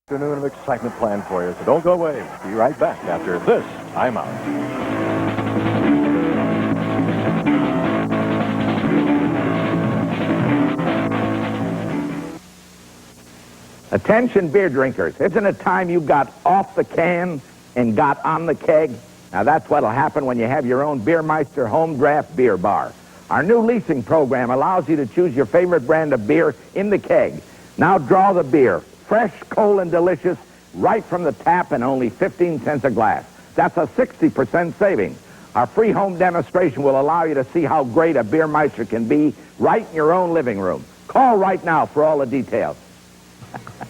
Afternoon of excitement planned for you, so don't go away. Be right back after this timeout. Attention, beer drinkers. Isn't it time you got off the can and got on the keg? Now, that's what'll happen when you have your own Beermeister home draft beer bar. Our new leasing program allows you to choose your favorite brand of beer in the keg. Now draw the beer, fresh, cold, and delicious, right from the tap and only 15 cents a glass. That's a 60% savings. Our free home demonstration will allow you to see how great a Beermeister can be right in your own living room. Call right now for all the details.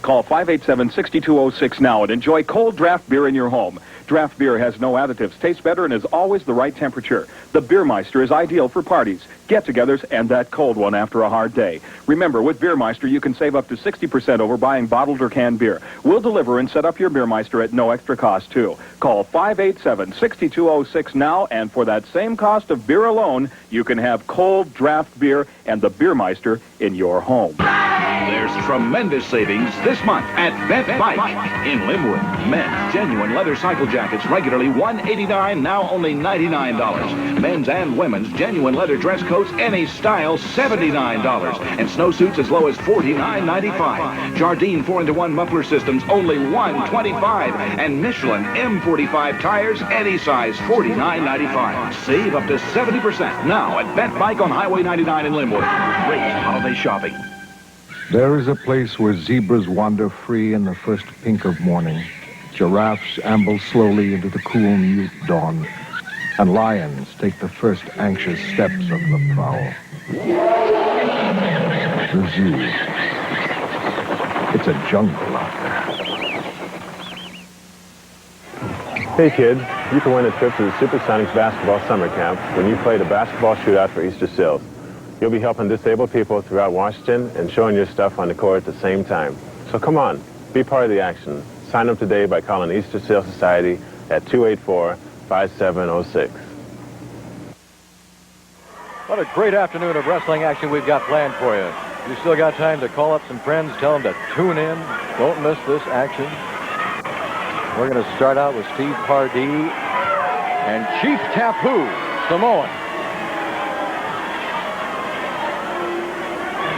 Call 587-6206 now and enjoy cold draft beer in your home. Draft beer has no additives, tastes better, and is always the right temperature. The Beermeister is ideal for parties, get-togethers, and that cold one after a hard day. Remember, with Beermeister, you can save up to 60% over buying bottled or canned beer. We'll deliver and set up your Beermeister at no extra cost, too. Call 587-6206 now, and for that same cost of beer alone, you can have cold draft beer and the Beermeister in your home. There's tremendous savings this month at Bet Bike in Linwood. Men's genuine leather cycle jackets regularly $189, now only $99. Men's and women's genuine leather dress coats, any style, $79. And snowsuits as low as $49.95. Jardine 4-into-1 muffler systems, only $125. And Michelin M45 tires, any size, $49.95. Save up to 70% now at Bet Bike on Highway 99 in Linwood. Great holiday shopping. There is a place where zebras wander free in the first pink of morning. Giraffes amble slowly into the cool mute dawn. And lions take the first anxious steps of the prowl. The zoo. It's a jungle out there. Hey kids, you can win a trip to the Supersonics basketball summer camp when you play the basketball shootout for Easter Seals. You'll be helping disabled people throughout Washington and showing your stuff on the court at the same time. So come on, be part of the action. Sign up today by calling Easter Sale Society at 284-5706. What a great afternoon of wrestling action we've got planned for you. You still got time to call up some friends, tell them to tune in. Don't miss this action. We're going to start out with Steve Pardee and Chief Tapu, Samoan.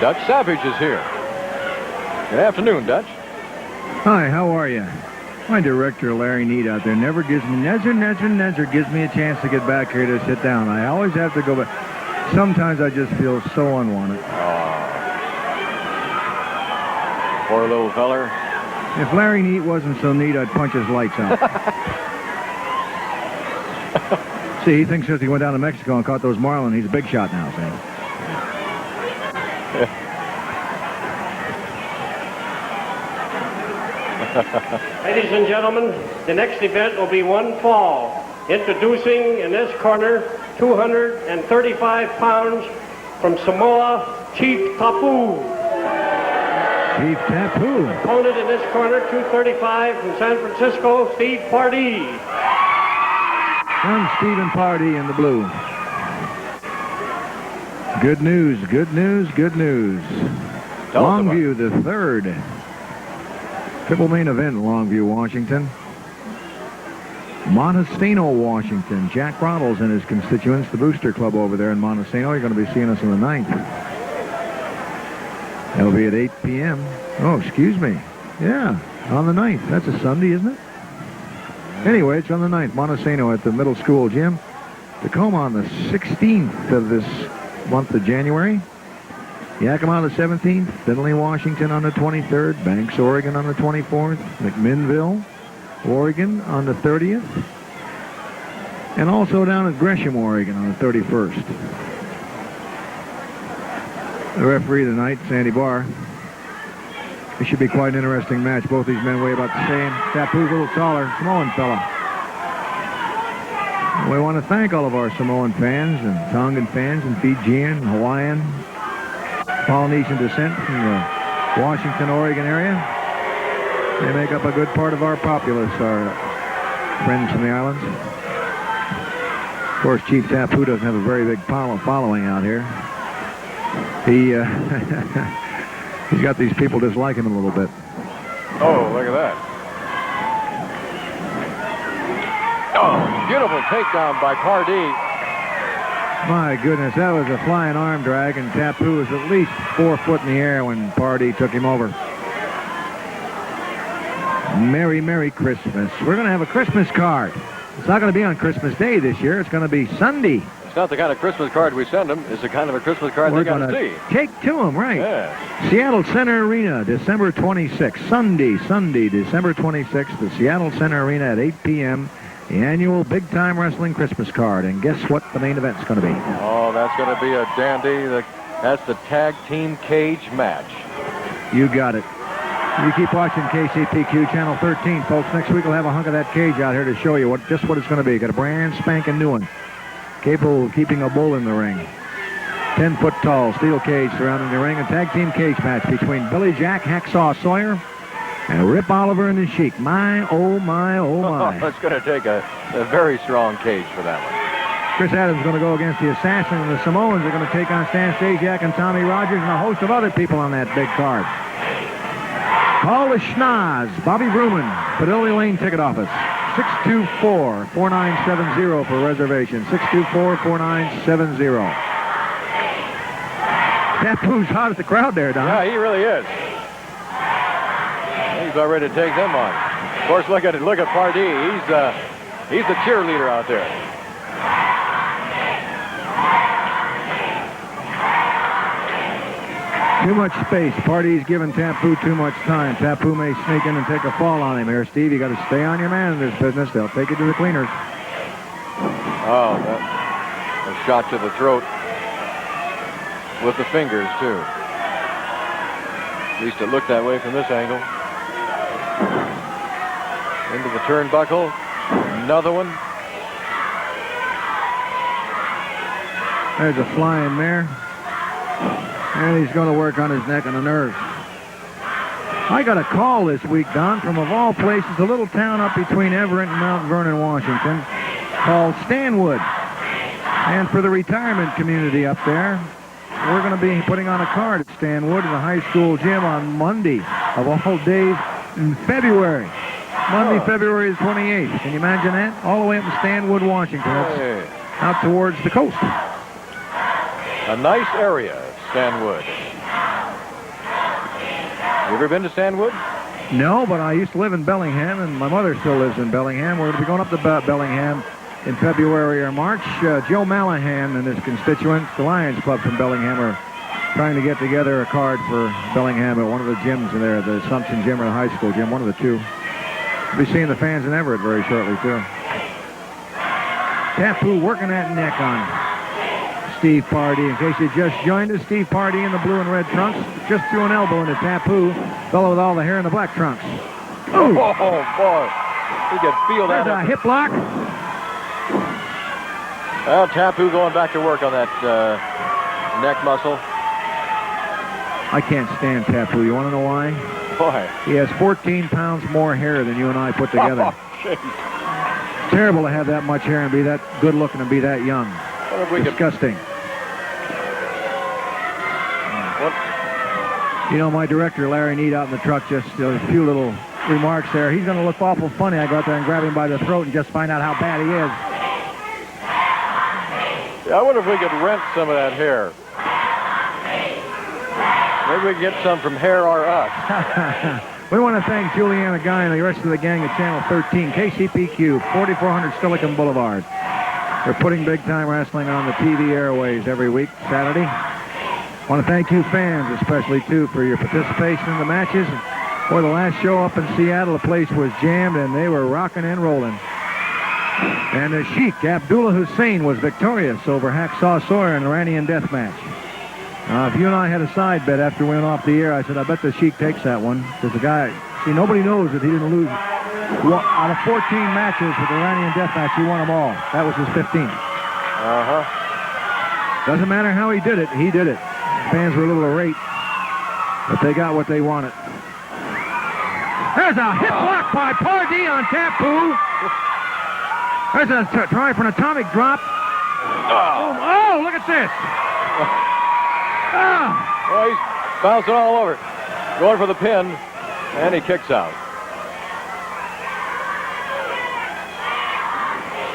Dutch Savage is here. Good afternoon, Dutch. Hi, how are you? My director, Larry Need, out there, never gives me, never gives me a chance to get back here to sit down. I always have to go back. Sometimes I just feel so unwanted. Poor little feller. If Larry Neat wasn't so neat, I'd punch his lights out. See, he thinks since he went down to Mexico and caught those marlin, he's a big shot now, see? Ladies and gentlemen, the next event will be one fall. Introducing in this corner, 235 pounds from Samoa, Chief Tapu. Chief Tapu. Opponent in this corner, 235 from San Francisco, Steve Pardee. One Stephen Pardee in the blue. Good news, good news, good news. Longview, the third. Triple main event, Longview, Washington. Montesano, Washington. Jack Roddles and his constituents, the Booster Club over there in Montesano, are going to be seeing us on the 9th. That'll be at 8 p.m. Oh, excuse me. Yeah, on the 9th. That's a Sunday, isn't it? Anyway, it's on the 9th. Montesano at the middle school gym. Tacoma on the 16th of this month of January. Yakima on the 17th, Findlay, Washington on the 23rd, Banks, Oregon on the 24th, McMinnville, Oregon on the 30th, and also down at Gresham, Oregon on the 31st. The referee tonight, Sandy Barr. It should be quite an interesting match. Both these men weigh about the same. Tapu's a little taller, Samoan fella. We want to thank all of our Samoan fans and Tongan fans and Fijian, Hawaiian, Polynesian descent from the Washington, Oregon area. They make up a good part of our populace, our friends from the islands. Of course, Chief Tapu doesn't have a very big following out here. He's got these people dislike him a little bit. Oh, look at that. Oh, beautiful takedown by Pardee. My goodness, that was a flying arm drag, and Tapu was at least 4 foot in the air when Pardee took him over. Merry, Merry Christmas. We're going to have a Christmas card. It's not going to be on Christmas Day this year. It's going to be Sunday. It's not the kind of Christmas card we send them. It's the kind of a Christmas card We're they got going to to see. take to them, right? Yeah. Seattle Center Arena, December 26th. Sunday, December 26th, the Seattle Center Arena at 8 p.m. The annual Big Time Wrestling Christmas card. And guess what the main event's going to be? Oh, that's going to be a dandy. That's the tag team cage match. You got it. You keep watching KCPQ Channel 13, folks. Next week we'll have a hunk of that cage out here to show you just what it's going to be. Got a brand spanking new one. Capable of keeping a bull in the ring. 10-foot tall steel cage surrounding the ring. A tag team cage match between Billy Jack Hacksaw Sawyer and Rip Oliver and the Sheik. My, oh my, oh my. It's going to take a very strong cage for that one. Chris Adams is going to go against the Assassin, and the Samoans are going to take on Stan Stasiak and Tommy Rogers and a host of other people on that big card. Call the Schnoz, Bobby Bruman, Fidelity Lane Ticket Office. 624-4970 for reservation. 624-4970. Tapu's hot at the crowd there, Don. Yeah, he really is. He's about ready to take them on. Of course, look at Pardee. He's the cheerleader out there. Too much space. Pardee's giving Tapu too much time. Tapu may sneak in and take a fall on him here, Steve. You got to stay on your man in this business. They'll take you to the cleaners. Oh, a shot to the throat with the fingers, too. At least it looked that way from this angle. Into the turnbuckle. Another one. There's a flying mare. And he's going to work on his neck and the nerves. I got a call this week, Don, from, of all places, a little town up between Everett and Mount Vernon, Washington, called Stanwood. And for the retirement community up there, we're going to be putting on a card at Stanwood in the high school gym on Monday of all days in February. Monday, February the 28th. Can you imagine that? All the way up in Stanwood, Washington. That's out towards the coast. A nice area, Stanwood. You ever been to Stanwood? No, but I used to live in Bellingham, and my mother still lives in Bellingham. We're going to be going up to Bellingham in February or March. Joe Mallahan and his constituents, the Lions Club from Bellingham, are trying to get together a card for Bellingham at one of the gyms there, the Assumption Gym or the high school gym, one of the two. We'll be seeing the fans in Everett very shortly, too. Tapu working that neck on Steve Pardee. In case you just joined us, Steve Pardee in the blue and red trunks just threw an elbow into Tapu, fellow with all the hair in the black trunks. Oh, boy. He could feel that. There's a hip lock. Well, Tapu going back to work on that neck muscle. I can't stand Tapu. You want to know why? Why? He has 14 pounds more hair than you and I put together. Terrible to have that much hair and be that good looking and be that young. What if we Disgusting. What? You know, my director, Larry Need, out in the truck, just a few little remarks there. He's going to look awful funny. I go out there and grab him by the throat and just find out how bad he is. Yeah, I wonder if we could rent some of that hair. Maybe we can get some from Hair or Us. We want to thank Juliana Guy and the rest of the gang at Channel 13, KCPQ, 4400 Silicon Boulevard. They're putting Big Time Wrestling on the TV airways every week, Saturday. I want to thank you fans, especially, too, for your participation in the matches. For the last show up in Seattle, the place was jammed, and they were rocking and rolling. And the Sheik, Abdullah Hussein, was victorious over Hacksaw Sawyer in the Iranian death match. If you and I had a side bet after we went off the air, I said, I bet the Sheik takes that one. Because the guy, see, nobody knows that he didn't lose. Out of 14 matches with the Iranian death match, he won them all. That was his 15th. Uh-huh. Doesn't matter how he did it, he did it. Fans were a little irate, but they got what they wanted. There's a hip lock by Pardee on Tapu. There's a try for an atomic drop. Oh, look at this. Oh, he's bouncing all over. Going for the pin. And he kicks out.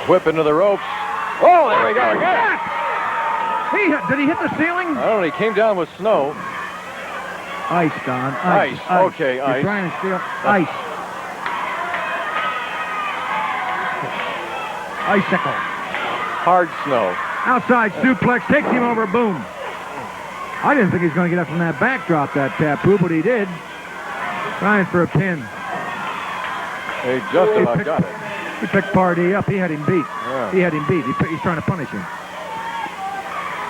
Whip into the ropes. Oh, there we go again. Did he hit the ceiling? I don't know. He came down with snow. Ice, Don. Ice. Okay, You're ice. trying to steal ice. Icicle. Hard snow. Outside suplex takes him over. Boom. I didn't think he was going to get up from that backdrop, that Tapu, but he did. Trying for a pin. He just about got it. He picked Pardee up. He had him beat. Yeah. He had him beat. He's trying to punish him.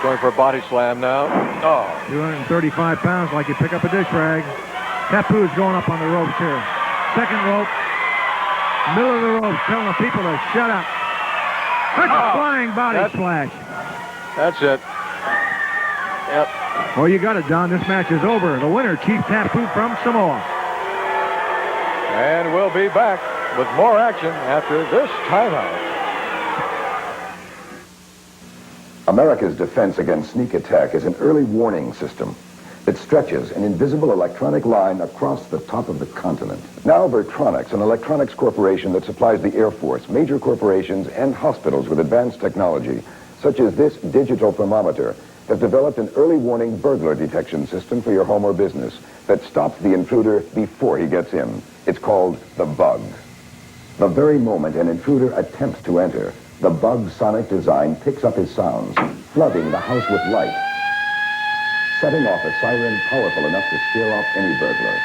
Going for a body slam now. Oh. 235 pounds, like you pick up a dish rag. Tapu's going up on the ropes here. Second rope. Middle of the ropes, telling the people to shut up. That's a flying body splash. That's it. Yep. Well, you got it, Don. This match is over. The winner, Chief Tapu from Samoa. And we'll be back with more action after this timeout. America's defense against sneak attack is an early warning system that stretches an invisible electronic line across the top of the continent. Now Vertronics, an electronics corporation that supplies the Air Force, major corporations, and hospitals with advanced technology, such as this digital thermometer, has developed an early warning burglar detection system for your home or business that stops the intruder before he gets in. It's called the Bug. The very moment an intruder attempts to enter, the Bug's sonic design picks up his sounds, flooding the house with light, setting off a siren powerful enough to scare off any burglar.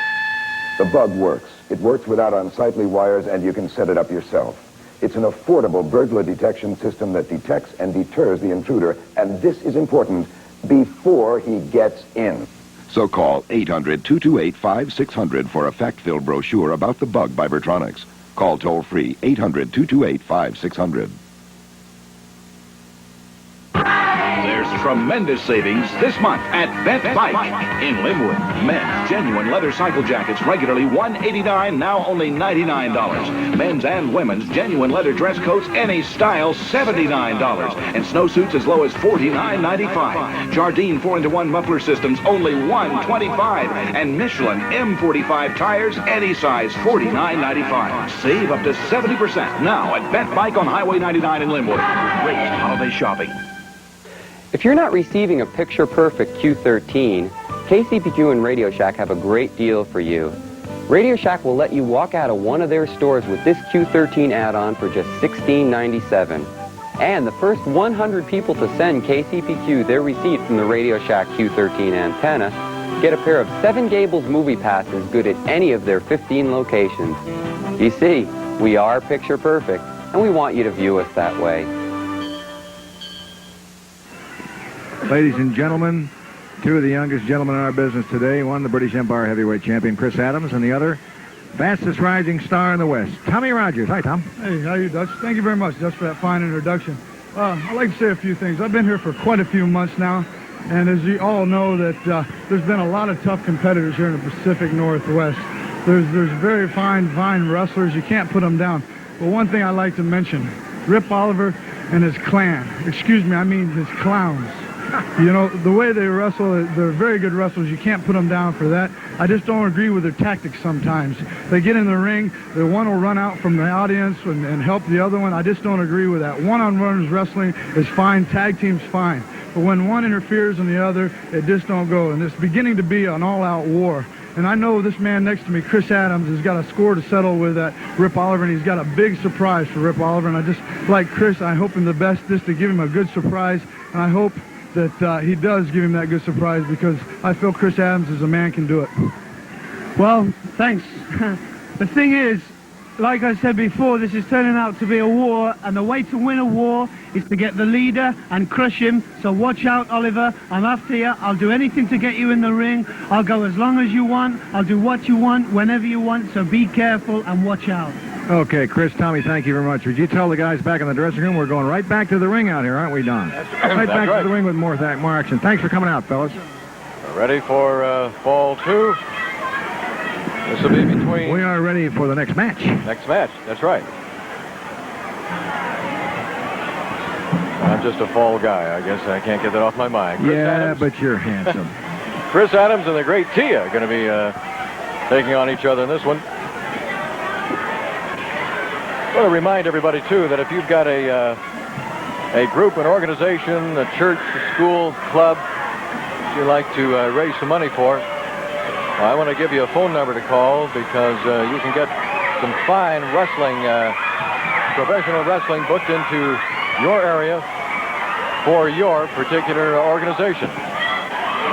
The Bug works. It works without unsightly wires, and you can set it up yourself. It's an affordable burglar detection system that detects and deters the intruder, and this is important, before he gets in. So call 800-228-5600 for a fact-filled brochure about the Bug by Vertronics. Call toll-free 800-228-5600. There's tremendous savings this month at Vet Bike in Linwood. Men's genuine leather cycle jackets regularly $189, now only $99. Men's and women's genuine leather dress coats, any style, $79. And snowsuits as low as $49.95. Jardine 4-into-1 muffler systems, only $125. And Michelin M45 tires, any size, $49.95. Save up to 70% now at Vet Bike on Highway 99 in Linwood. Great holiday shopping. If you're not receiving a picture-perfect Q13, KCPQ and Radio Shack have a great deal for you. Radio Shack will let you walk out of one of their stores with this Q13 add-on for just $16.97. And the first 100 people to send KCPQ their receipt from the Radio Shack Q13 antenna get a pair of 7 Gables movie passes good at any of their 15 locations. You see, we are picture-perfect, and we want you to view us that way. Ladies and gentlemen, two of the youngest gentlemen in our business today. One, the British Empire heavyweight champion, Chris Adams, and the other, fastest rising star in the West, Tommy Rogers. Hi, Tom. Hey, how are you, Dutch? Thank you very much, Dutch, for that fine introduction. I'd like to say a few things. I've been here for quite a few months now, and as you all know, that there's been a lot of tough competitors here in the Pacific Northwest. There's very fine wrestlers. You can't put them down. But one thing I'd like to mention, Rip Oliver and his clan. Excuse me, I mean his clowns. You know, the way they wrestle, they're very good wrestlers. You can't put them down for that. I just don't agree with their tactics sometimes. They get in the ring, the one will run out from the audience and help the other one. I just don't agree with that. One-on-one wrestling is fine. Tag team's fine. But when one interferes in the other, it just don't go. And it's beginning to be an all-out war. And I know this man next to me, Chris Adams, has got a score to settle with that Rip Oliver, and he's got a big surprise for Rip Oliver. And I just, like Chris, I hope him the best just to give him a good surprise. And I hope that he does give him that good surprise, because I feel Chris Adams as a man can do it. Well, thanks. The thing is, like I said before, this is turning out to be a war, and the way to win a war is to get the leader and crush him. So watch out, Oliver. I'm after you. I'll do anything to get you in the ring. I'll go as long as you want. I'll do what you want, whenever you want. So be careful and watch out. Okay, Chris, Tommy, thank you very much. Would you tell the guys back in the dressing room we're going right back to the ring out here, aren't we, Don? Right back to the ring with more action. Thanks for coming out, fellas. Ready for fall 2. This will be between... We are ready for the next match. Next match, that's right. I'm just a fall guy. I guess I can't get that off my mind. Chris Adams. But you're handsome. Chris Adams and the great Tia are going to be taking on each other in this one. I want to remind everybody, too, that if you've got a group, an organization, a church, a school, club that you'd like to raise some money for, I want to give you a phone number to call because you can get some fine wrestling, professional wrestling booked into your area for your particular organization.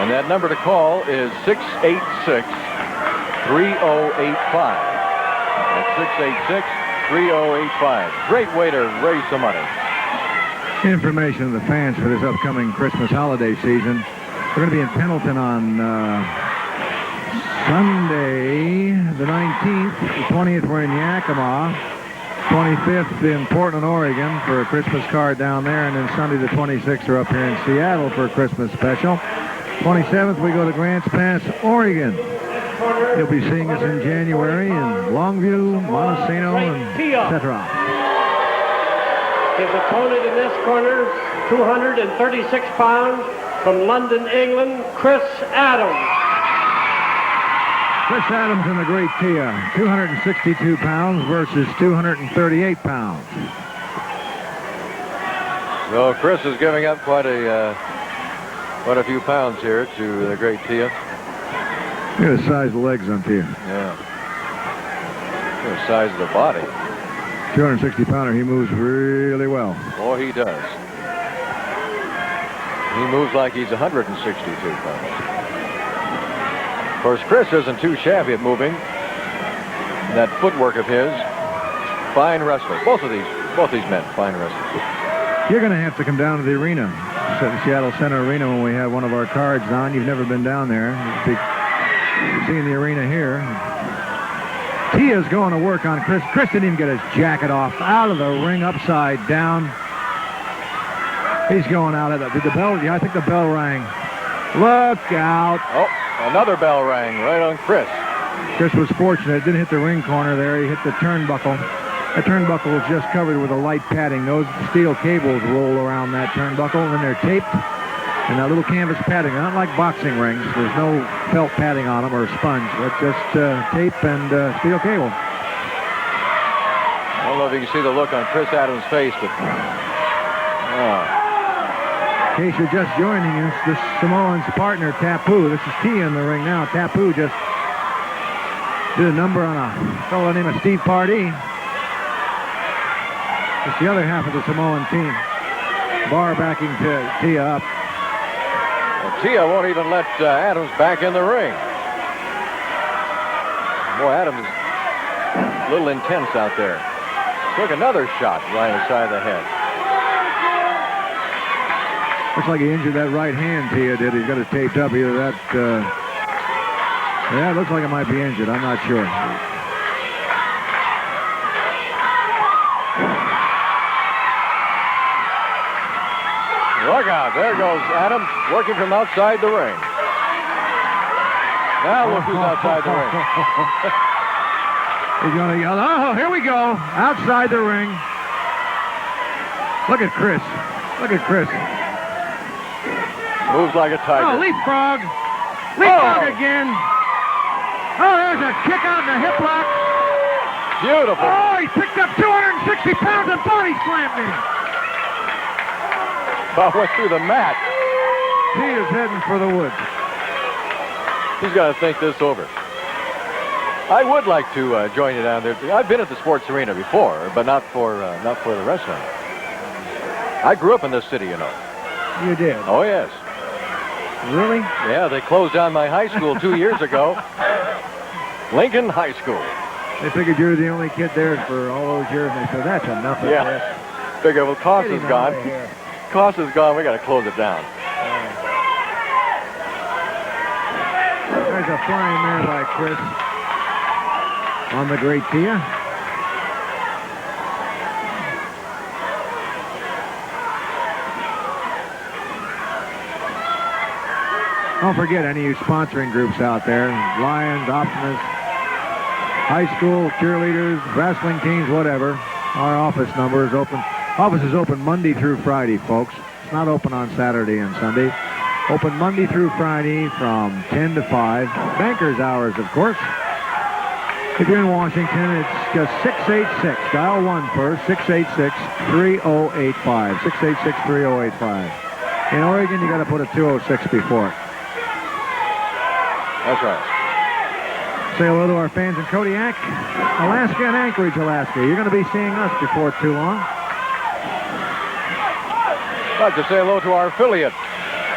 And that number to call is 686-3085. That's 686-3085. Great way to raise some money. Information to the fans for this upcoming Christmas holiday season. We're going to be in Pendleton on Sunday, the 19th. The 20th, we're in Yakima. 25th in Portland, Oregon for a Christmas card down there. And then Sunday, the 26th, we're up here in Seattle for a Christmas special. 27th, we go to Grants Pass, Oregon. You'll be seeing us in January in Longview, Montesano, and etc. His opponent in this corner, 236 pounds, from London, England, Chris Adams. Chris Adams in the Great Tia, 262 pounds versus 238 pounds. So Chris is giving up quite a few pounds here to the Great Tia. Look at the size of the legs on Tia. Yeah. Look at the size of the body. 260-pounder, he moves really well. Oh, he does. He moves like he's 162 pounds. Of course, Chris isn't too shabby at moving. That footwork of his, fine wrestler. Both these men, fine wrestlers. You're going to have to come down to the arena, the Seattle Center Arena, when we have one of our cards on. You've never been down there. You'll be seeing the arena here. Tia's going to work on Chris. Chris didn't even get his jacket off. Out of the ring, upside down. He's going out of the bell. Yeah, I think the bell rang. Look out. Oh, another bell rang right on Chris. Chris was fortunate. It didn't hit the ring corner there. He hit the turnbuckle. That turnbuckle is just covered with a light padding. Those steel cables roll around that turnbuckle, and they're taped. And that little canvas padding, not like boxing rings. There's no felt padding on them or sponge. It's just tape and steel cable. I don't know if you can see the look on Chris Adams' face, but... In case you're just joining us, this Samoan's partner, Tapu. This is Tia in the ring now. Tapu just did a number on a fellow named Steve Pardee. It's the other half of the Samoan team. Bar backing Tia up. Well, Tia won't even let Adams back in the ring. Boy, Adams is a little intense out there. Took another shot right inside the head. Looks like he injured that right hand, Tia did. He's got it taped up. Either that... yeah, it looks like it might be injured. I'm not sure. Look out. There goes Adams working from outside the ring. Now look who's outside the ring. He's going to yell, oh, here we go. Outside the ring. Look at Chris. Look at Chris. Moves like a tiger. Oh, leapfrog. Leapfrog again. Oh, there's a kick out in the hip lock. Beautiful. Oh, he picked up 260 pounds and body slammed him. About went through the mat. He is heading for the woods. He's got to think this over. I would like to join you down there. I've been at the sports arena before, but not for the wrestling. I grew up in this city, you know. You did? Oh, yes. Really? Yeah, they closed down my high school 2 years ago. Lincoln High School. They figured you were the only kid there for all those years, and they said, that's enough of this. Figure, well, Costa's gone. Costa's gone, we got to close it down. There's a flying mare by Chris on the Great Tia. Don't forget any of you sponsoring groups out there, Lions, Optimus, high school, cheerleaders, wrestling teams, whatever. Our office number is open. Office is open Monday through Friday, folks. It's not open on Saturday and Sunday. Open Monday through Friday from 10 to 5. Bankers hours, of course. If you're in Washington, it's just 686. Dial 1 first, 686-3085. 686-3085. In Oregon, you got to put a 206 before it. That's right. Say hello to our fans in Kodiak, Alaska, and Anchorage, Alaska. You're going to be seeing us before too long. I'd like to say hello to our affiliate,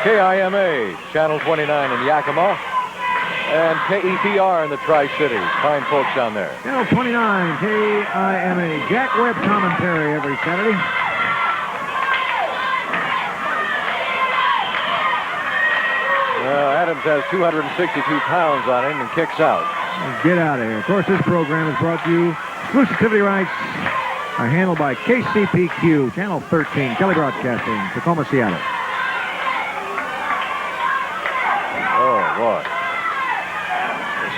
KIMA, Channel 29 in Yakima, and KEPR in the Tri-Cities. Fine folks down there. Channel 29, KIMA. Jack Webb commentary every Saturday. Adams has 262 pounds on him and kicks out. Get out of here. Of course, this program is brought to you. Exclusivity rights are handled by KCPQ, Channel 13, Kelly Broadcasting, Tacoma, Seattle. Oh, boy.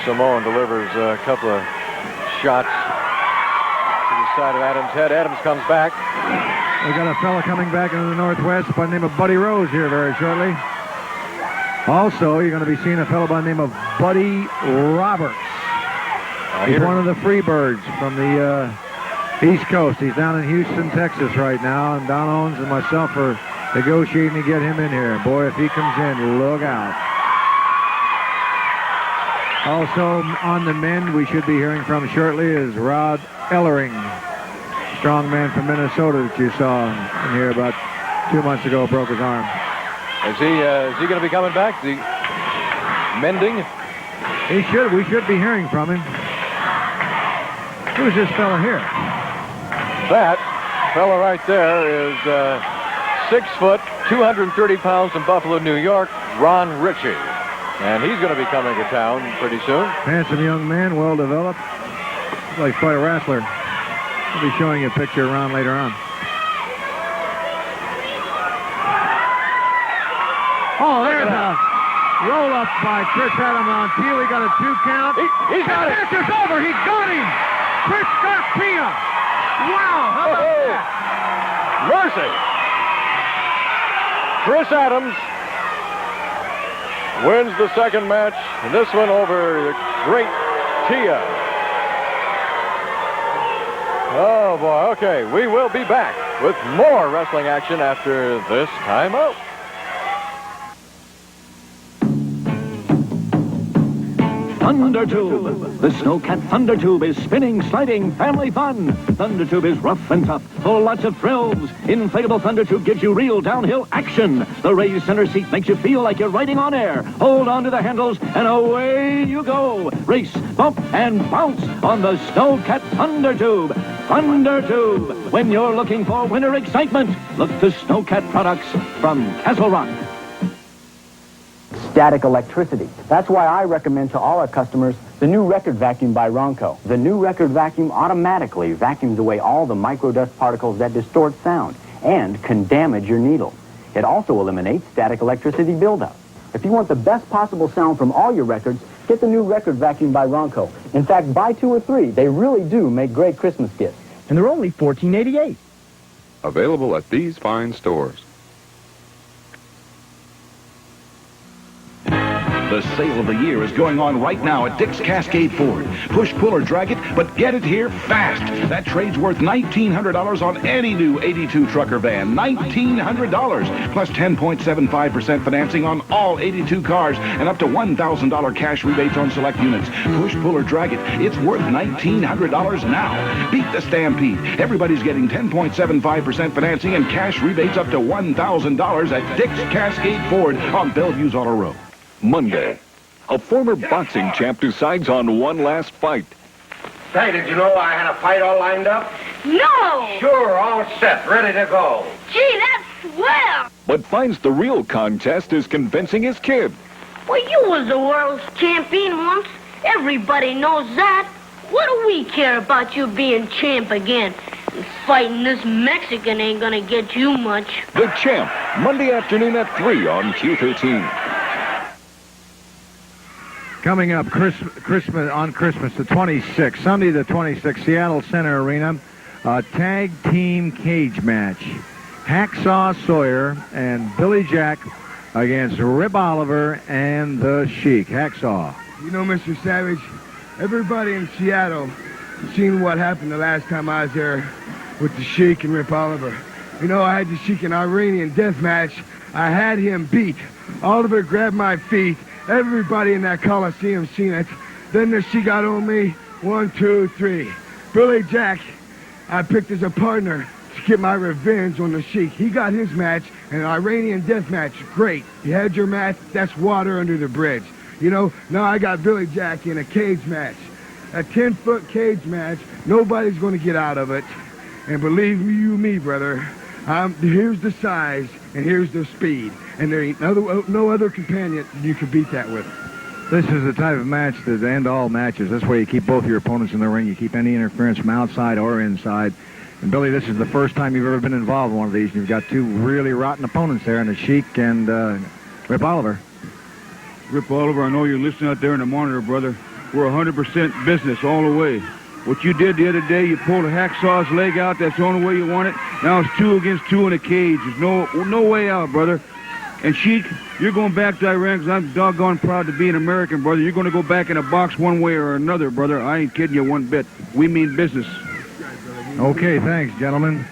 Simone delivers a couple of shots to the side of Adams' head. Adams comes back. We got a fella coming back into the Northwest by the name of Buddy Rose here very shortly. Also, you're going to be seeing a fellow by the name of Buddy Roberts. He's one of the Freebirds from the East Coast. He's down in Houston, Texas right now, and Don Owens and myself are negotiating to get him in here. Boy, if he comes in, look out. Also, on the men we should be hearing from shortly is Rod Ellering, strong man from Minnesota that you saw in here about 2 months ago, broke his arm. Is he going to be coming back? Is he mending? He should. We should be hearing from him. Who's this fella here? That fella right there is 6 foot, 230 pounds from Buffalo, New York, Ron Ritchie. And he's going to be coming to town pretty soon. Handsome young man, well developed. Like quite a wrestler. I'll be showing you a picture around later on. Oh, there's a roll-up by Chris Adams on Peel. He got a 2 count. He's got it. The match is over. He got him. Chris Garcia. Wow. How about that? Mercy. Chris Adams wins the second match, and this one over the great Tia. Oh, boy. Okay, we will be back with more wrestling action after this timeout. Thundertube. The Snowcat Thundertube is spinning, sliding, family fun. Thundertube is rough and tough, full of lots of thrills. Inflatable Thundertube gives you real downhill action. The raised center seat makes you feel like you're riding on air. Hold on to the handles, and away you go. Race, bump, and bounce on the Snowcat Thundertube. Thundertube. When you're looking for winter excitement, look to Snowcat products from Castle Rock. Static electricity. That's why I recommend to all our customers the new Record Vacuum by Ronco. The new Record Vacuum automatically vacuums away all the microdust particles that distort sound and can damage your needle. It also eliminates static electricity buildup. If you want the best possible sound from all your records, get the new Record Vacuum by Ronco. In fact, buy 2 or 3. They really do make great Christmas gifts. And they're only $14.88. Available at these fine stores. The sale of the year is going on right now at Dick's Cascade Ford. Push, pull, or drag it, but get it here fast. That trade's worth $1,900 on any new 82 trucker van. $1,900 plus 10.75% financing on all 82 cars and up to $1,000 cash rebates on select units. Push, pull, or drag it. It's worth $1,900 now. Beat the stampede. Everybody's getting 10.75% financing and cash rebates up to $1,000 at Dick's Cascade Ford on Bellevue's Auto Road. Monday, a former boxing champ decides on one last fight. Say, did you know I had a fight all lined up? No! Sure, all set, ready to go. Gee, that's swell! But finds the real contest is convincing his kid. Well, you was the world's champion once. Everybody knows that. What do we care about you being champ again? Fighting this Mexican ain't gonna get you much. The Champ, Monday afternoon at 3 on Q13. Coming up on Christmas the 26th, Sunday the 26th, Seattle Center Arena, a tag team cage match. Hacksaw Sawyer and Billy Jack against Rip Oliver and the Sheik. Hacksaw. You know, Mr. Savage, everybody in Seattle seen what happened the last time I was there with the Sheik and Rip Oliver. You know, I had the Sheik in Iranian death match. I had him beat. Oliver grabbed my feet. Everybody in that Coliseum seen it. Then the Sheik got on me. 1, 2, 3. Billy Jack, I picked as a partner to get my revenge on the Sheik. He got his match, an Iranian death match. Great. You had your match. That's water under the bridge. You know, now I got Billy Jack in a cage match. A 10-foot cage match. Nobody's going to get out of it. And believe you me, brother, here's the size and here's the speed. And there ain't no other companion you can beat that with. This is the type of match that end all matches. This way you keep both your opponents in the ring. You keep any interference from outside or inside. And Billy, this is the first time you've ever been involved in one of these. You've got two really rotten opponents there, and the Sheik and Rip Oliver. Rip Oliver, I know you're listening out there in the monitor, brother. We're 100% business all the way. What you did the other day, you pulled a hacksaw's leg out. That's the only way you want it. Now it's 2 against 2 in a cage. There's no way out, brother. And Sheik, you're going back to Iran because I'm doggone proud to be an American, brother. You're going to go back in a box one way or another, brother. I ain't kidding you one bit. We mean business. Okay, thanks, gentlemen.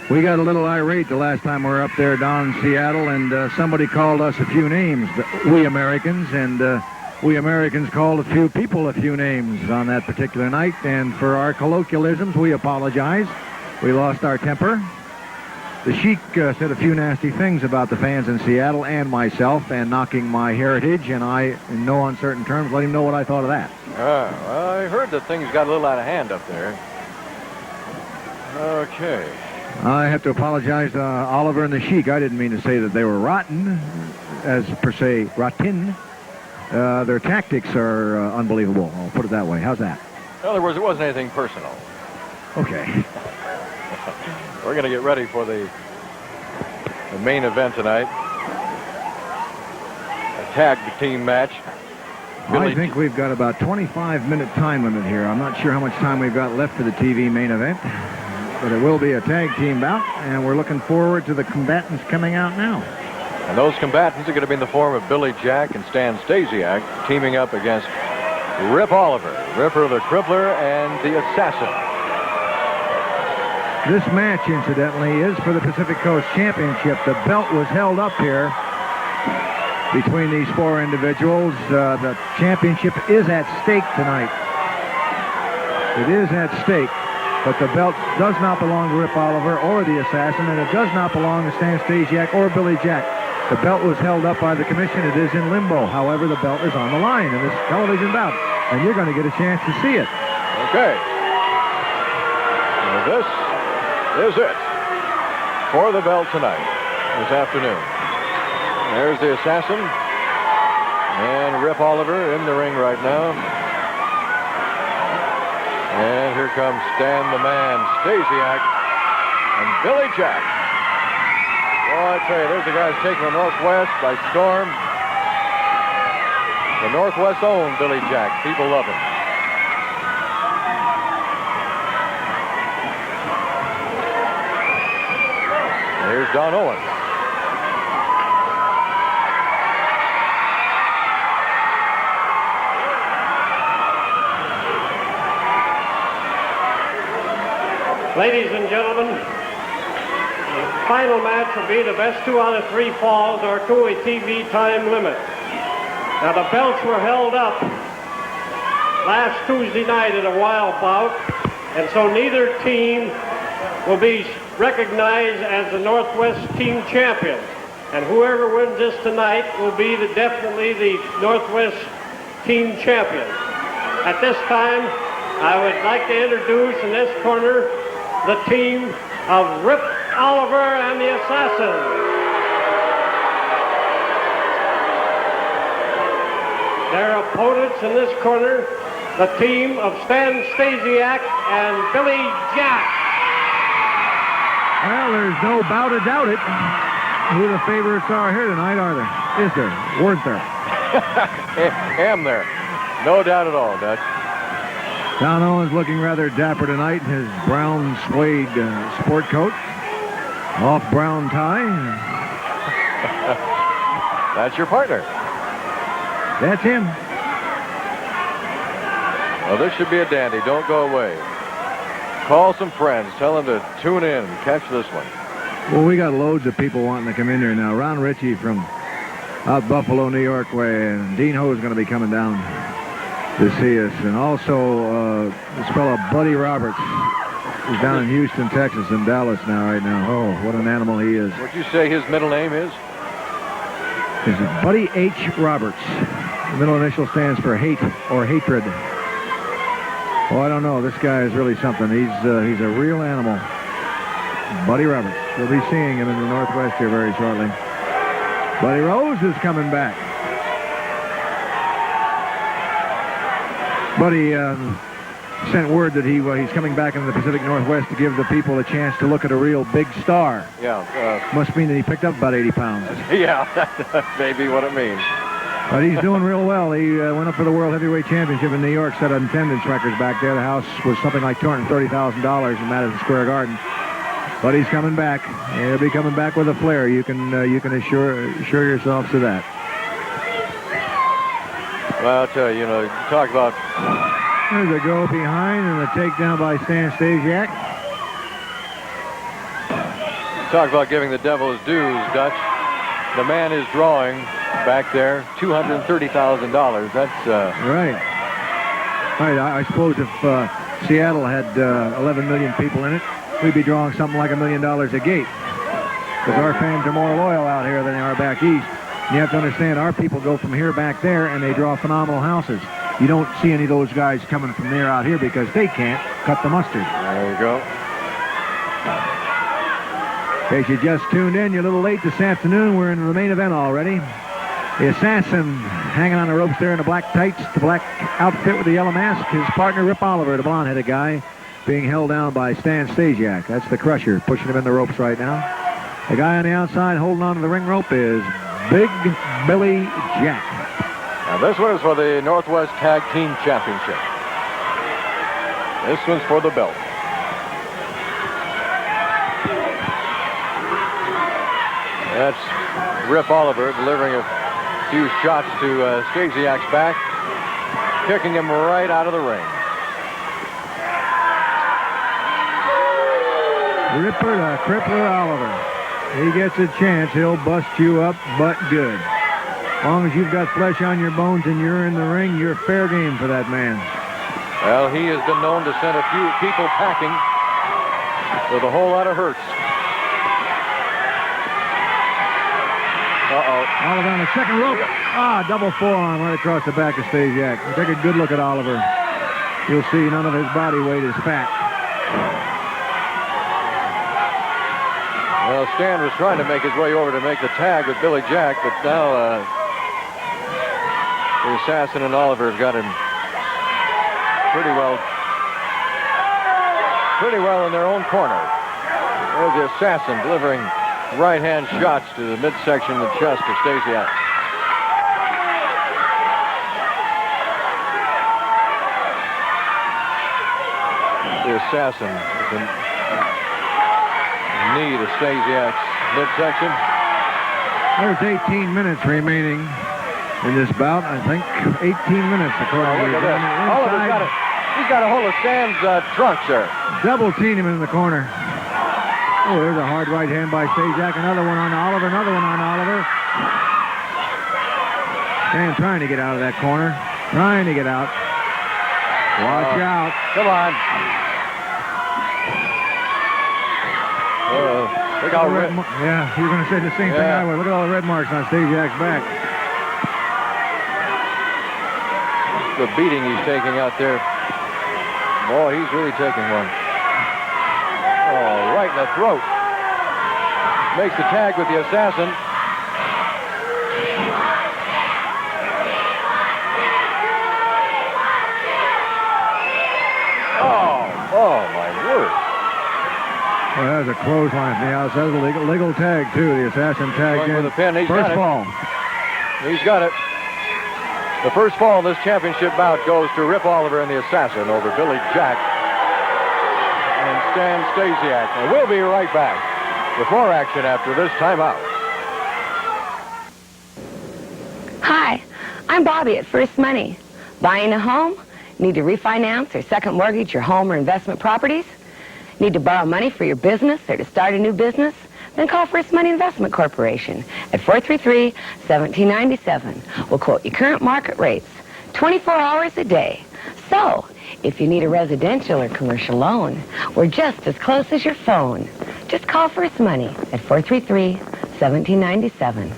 We got a little irate the last time we were up there down in Seattle, and somebody called us a few names, we Americans, and we Americans called a few people a few names on that particular night, and for our colloquialisms, we apologize. We lost our temper. The Sheik said a few nasty things about the fans in Seattle and myself, and knocking my heritage, and I, in no uncertain terms, let him know what I thought of that. Well, I heard that things got a little out of hand up there. Okay. I have to apologize to Oliver and the Sheik. I didn't mean to say that they were rotten, as per se, rotten. Their tactics are unbelievable. I'll put it that way. How's that? In other words, it wasn't anything personal. Okay. We're going to get ready for the main event tonight. A tag team match. I think we've got about 25-minute time limit here. I'm not sure how much time we've got left for the TV main event, but it will be a tag team bout, and we're looking forward to the combatants coming out now. And those combatants are going to be in the form of Billy Jack and Stan Stasiak teaming up against Rip Oliver, Ripper the Crippler, and the Assassin. This match, incidentally, is for the Pacific Coast Championship. The belt was held up here between these four individuals. The championship is at stake tonight. It is at stake, but the belt does not belong to Rip Oliver or the Assassin, and it does not belong to Stan Stasiak or Billy Jack. The belt was held up by the commission. It is in limbo. However, the belt is on the line in this television bout, and you're going to get a chance to see it. Okay. Well, this is it for the belt tonight, this afternoon. There's the Assassin and Rip Oliver in the ring right now. And here comes Stan the Man Stasiak and Billy Jack. Oh, I tell you, there's the guys taking the Northwest by storm. The Northwest own Billy Jack. People love him. Here's Don Owen. Ladies and gentlemen, the final match will be the best 2 out of 3 falls or to a TV time limit. Now the belts were held up last Tuesday night at a wild bout, and so neither team will be recognized as the Northwest team champion. And whoever wins this tonight will be definitely the Northwest team champion. At this time, I would like to introduce in this corner the team of Rip Oliver and the Assassin. Their opponents in this corner, the team of Stan Stasiak and Billy Jack. Well, there's no bout to doubt it. Who the favorites are here tonight, are there? Is there? Weren't there? Am there. No doubt at all, Dutch. Don Owens looking rather dapper tonight in his brown suede sport coat. Off brown tie. That's your partner. That's him. Well, this should be a dandy. Don't go away. Call some friends. Tell them to tune in and catch this one. Well, we got loads of people wanting to come in here now. Ron Ritchie from out Buffalo, New York way, and Dean Ho is going to be coming down to see us. And also this fellow Buddy Roberts is down in Houston, Texas, and Dallas right now. Oh, what an animal he is. What'd you say his middle name is? This is Buddy H. Roberts. The middle initial stands for hate or hatred. Oh, I don't know. This guy is really something. He's a real animal. Buddy Roberts. We'll be seeing him in the Northwest here very shortly. Buddy Rose is coming back. Buddy sent word that he's coming back into the Pacific Northwest to give the people a chance to look at a real big star. Yeah. Must mean that he picked up about 80 pounds. Yeah, that may be what it means. But he's doing real well. He went up for the World Heavyweight Championship in New York, set attendance records back there. The house was something like $230,000 in Madison Square Garden. But he's coming back. He'll be coming back with a flair. You can assure yourselves of that. Well, I'll tell you, talk about... There's a go behind and a takedown by Stan Stasiak. Talk about giving the devil his dues, Dutch. The man is drawing back there $230,000. That's... Right. I suppose if Seattle had 11 million people in it, we'd be drawing something like $1 million a gate. Because our fans are more loyal out here than they are back east. And you have to understand, our people go from here back there, and they draw phenomenal houses. You don't see any of those guys coming from there out here because they can't cut the mustard. There you go. In case you just tuned in, you're a little late this afternoon. We're in the main event already. The assassin hanging on the ropes there in the black tights, the black outfit with the yellow mask. His partner, Rip Oliver, the blonde-headed guy, being held down by Stan Stasiak. That's the Crusher, pushing him in the ropes right now. The guy on the outside holding on to the ring rope is Big Billy Jack. Now this one is for the Northwest Tag Team Championship. This one's for the belt. That's Rip Oliver delivering a few shots to Stasiak's back, kicking him right out of the ring. Ripper to Crippler Oliver. He gets a chance, he'll bust you up, but good. As long as you've got flesh on your bones and you're in the ring, you're fair game for that man. Well, he has been known to send a few people packing with a whole lot of hurts. Oliver on the second rope. Double forearm right across the back of Stasiak. Take a good look at Oliver. You'll see none of his body weight is fat. Well, Stan was trying to make his way over to make the tag with Billy Jack, but now the assassin and Oliver have got him pretty well in their own corner. There's the assassin delivering right-hand shots to the midsection of the chest of Stasiak. The assassin with the knee to Stasiak's midsection. There's 18 minutes remaining in this bout. I think 18 minutes according to look at this. Oliver's got a hold of Stan's trunk, sir. Double team him in the corner. Oh, there's a hard right hand by Stasiak. Another one on Oliver. Another one on Oliver. Stan trying to get out of that corner. Trying to get out. Watch out. Come on. Look how red. Yeah, you're going to say the same thing I would. Look at all the red marks on Stasiak's back. The beating he's taking out there. Boy, he's really taking one. Oh, right in the throat. Makes the tag with the assassin. Oh, my word. Well, that's a clothesline from the outside. That's a legal tag, too. The assassin tagged in. With the pin. He's First got fall. It. He's got it. The first fall in this championship bout goes to Rip Oliver and the assassin over Billy Jack and Stan Stasiak. And we'll be right back with more action after this timeout. Hi, I'm Bobby at First Money. Buying a home? Need to refinance or second mortgage your home or investment properties? Need to borrow money for your business or to start a new business? Then call First Money Investment Corporation at 433-1797. We'll quote you current market rates, 24 hours a day. So, if you need a residential or commercial loan, we're just as close as your phone. Just call First Money at 433-1797.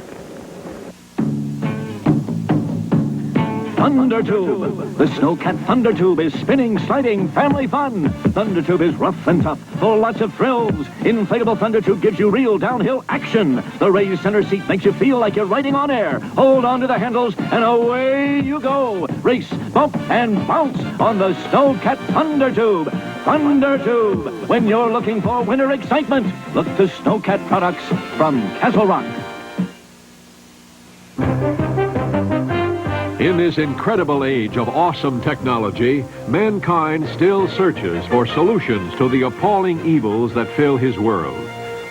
Thunder Tube. The Snowcat Thunder Tube is spinning, sliding, family fun. Thunder Tube is rough and tough, full lots of thrills. Inflatable Thunder Tube gives you real downhill action. The raised center seat makes you feel like you're riding on air. Hold on to the handles and away you go. Race, bump, and bounce on the Snowcat Thunder Tube. Thunder Tube. When you're looking for winter excitement, look to Snowcat products from Castle Rock. In this incredible age of awesome technology, mankind still searches for solutions to the appalling evils that fill his world.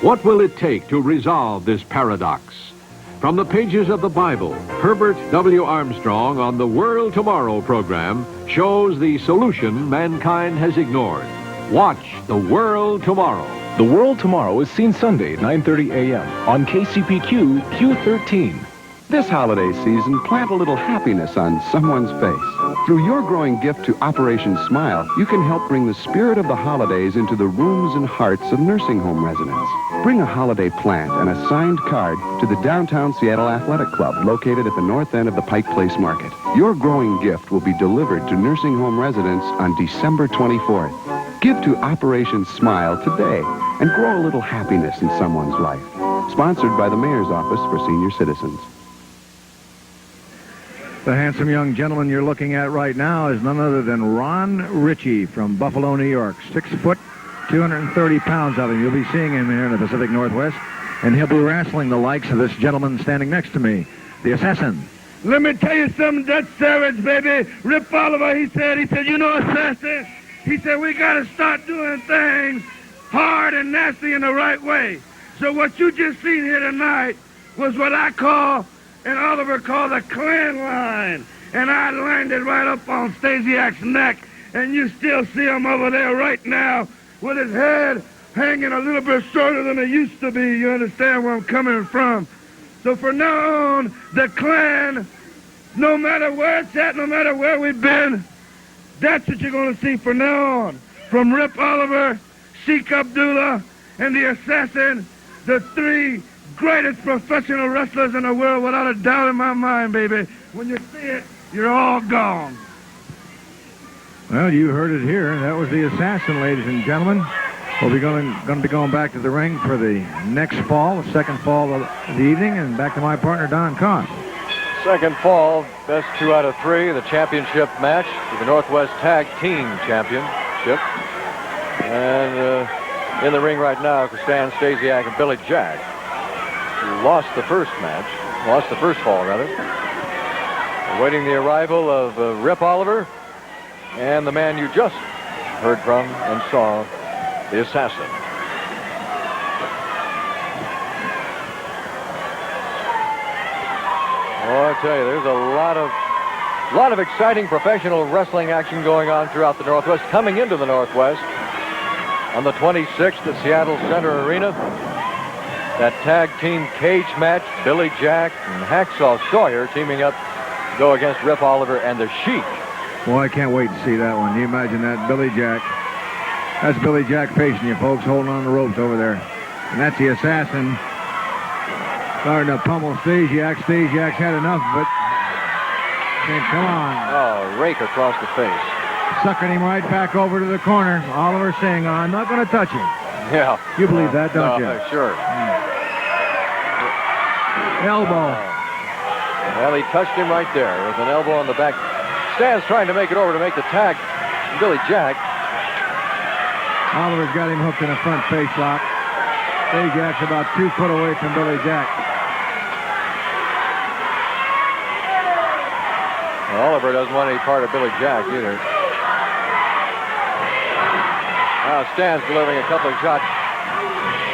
What will it take to resolve this paradox? From the pages of the Bible, Herbert W. Armstrong on the World Tomorrow program shows the solution mankind has ignored. Watch The World Tomorrow. The World Tomorrow is seen Sunday at 9:30 a.m. on KCPQ Q13. This holiday season, plant a little happiness on someone's face. Through your growing gift to Operation Smile, you can help bring the spirit of the holidays into the rooms and hearts of nursing home residents. Bring a holiday plant and a signed card to the Downtown Seattle Athletic Club, located at the north end of the Pike Place Market. Your growing gift will be delivered to nursing home residents on December 24th. Give to Operation Smile today and grow a little happiness in someone's life. Sponsored by the Mayor's Office for Senior Citizens. The handsome young gentleman you're looking at right now is none other than Ron Ritchie from Buffalo, New York. 6 foot, 230 pounds of him. You'll be seeing him here in the Pacific Northwest, and he'll be wrestling the likes of this gentleman standing next to me, the Assassin. Let me tell you something, that savage, baby. Rip Oliver, he said, you know, Assassin, he said, we got to start doing things hard and nasty in the right way. So what you just seen here tonight was what I call, and Oliver called a clan line. And I lined it right up on Stasiak's neck, and you still see him over there right now with his head hanging a little bit shorter than it used to be. You understand where I'm coming from? So from now on, the clan, no matter where it's at, no matter where we've been, that's what you're going to see from now on. From Rip Oliver, Sheik Abdullah, and the Assassin, the three greatest professional wrestlers in the world, without a doubt in my mind, baby. When you see it, you're all gone. Well, you heard it here. That was the Assassin, ladies and gentlemen. We'll be going to be going back to the ring for the next fall, the second fall of the evening, and back to my partner, Don Koss. Second fall, best 2 out of 3, the championship match for the Northwest Tag Team Championship. And in the ring right now, Stan Stasiak and Billy Jack, who lost the first fall, rather. Awaiting the arrival of Rip Oliver and the man you just heard from and saw, the Assassin. Oh, I tell you, there's a lot of exciting professional wrestling action going on throughout the Northwest. Coming into the Northwest on the 26th at Seattle Center Arena, that tag team cage match, Billy Jack and Hacksaw Sawyer teaming up to go against Rip Oliver and the Sheik. Boy, I can't wait to see that one. You imagine that, Billy Jack. That's Billy Jack facing you, folks, holding on the ropes over there. And that's the Assassin starting to pummel Stasiak. Stasiak's had enough, but come on. Oh, rake across the face. Sucking him right back over to the corner. Oliver saying, I'm not going to touch him. Yeah. You believe that, don't you? Sure. Elbow. Well, he touched him right there with an elbow on the back. Stan's trying to make it over to make the tag. Billy Jack. Oliver's got him hooked in a front face lock. Stasiak's about 2 foot away from Billy Jack. Well, Oliver doesn't want any part of Billy Jack either. Now Stan's delivering a couple of shots.